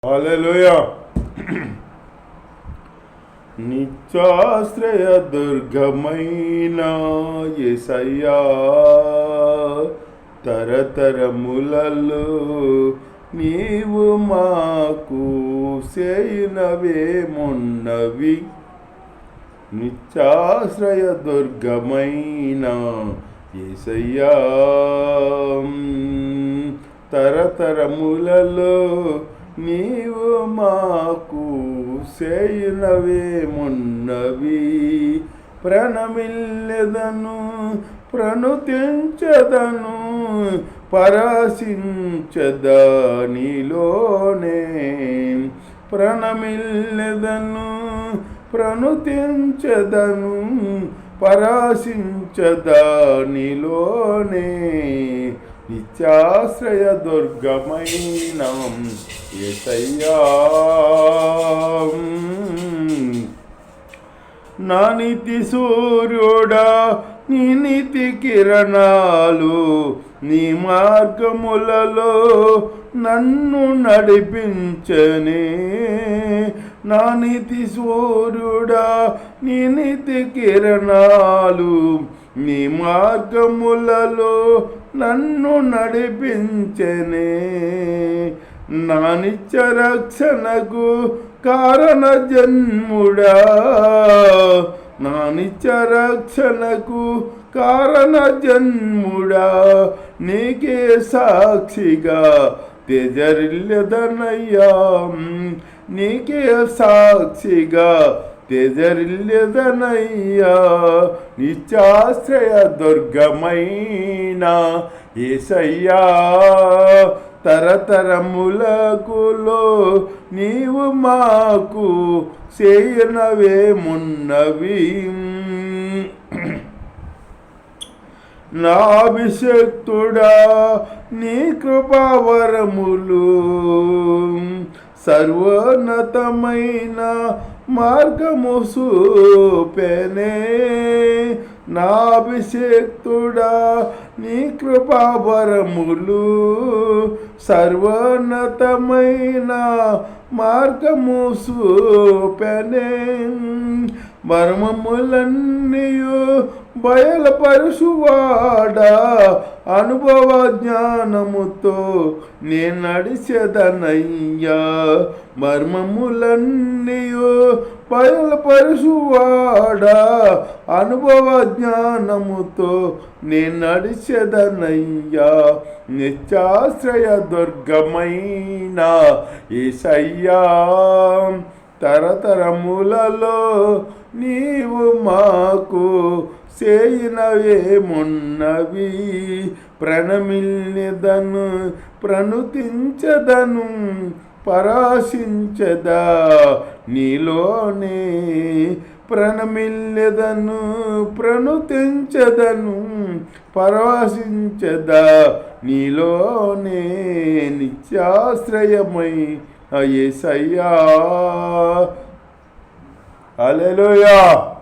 హల్లెలూయా. నిత్యాశ్రయ దుర్గమైన యేసయ్యా, తరతరములలో నీవు మాకు చేయనవేమున్నవి. నిత్యాశ్రయ దుర్గమైన యేసయ్యా, తరతరములలో నీవు మాకు చేయనవేమున్నవి. ప్రణమిల్లెదను ప్రణుతించదను పరసించద నీలోనే. ప్రణమిల్లెదను ప్రణుతించదను పరసించద నీలోనే. నిత్యాశ్రయ దుర్గమైన యేసయ్యా, నా నీతి సూర్యుడా, నీ నీతి కిరణాలు నీ మార్గములలో నన్ను నడిపించనే. నా నీతి సూర్యుడా, నీ నీతి కిరణాలు నీ మార్గములలో నన్ను నడిపించనే. నా నిత్య రక్షణకు కారణ జన్ముడా, నా నిత్య రక్షణకు కారణ జన్ముడా, నీకే సాక్షిగా తేజరిల్లెదనయ్యా. నీకే సాక్షిగా తేజరిల్లెదనయ్యా. నిత్యాశ్రయ దుర్గమైన యేసయ్యా, తరతరములకులో నీవు మాకు చేయనవేమున్నవి. నా అభిషక్తుడా, నీ కృపావరములు సర్వోన్నతమైన మార్గము చూపెనే. నా అభిషేక్తుడా, నీ కృపావరములు సర్వోన్నతమైన మార్గము చూపెనే. మర్మములన్నీయు బయలుపరుచువాడా, అనుభవ జ్ఞానముతో నేను నడిచెదనయ్యా. మర్మములన్నీయు బయలుపరుచువాడా, అనుభవ జ్ఞానముతో నేను నడిచెదనయ్యా. నిత్యాశ్రయ దుర్గమైన యేసయ్యా, తరతరములలో నీవు మాకు చేయనవేమున్నవి. ప్రణమిల్లెదను ప్రణుతించదను పరసించదా నీలోనే. ప్రణమిల్లెదను ప్రణుతించదను పరసించదా నీలోనే. నిత్యాశ్రయమై యేసయ్యా. హల్లెలూయా.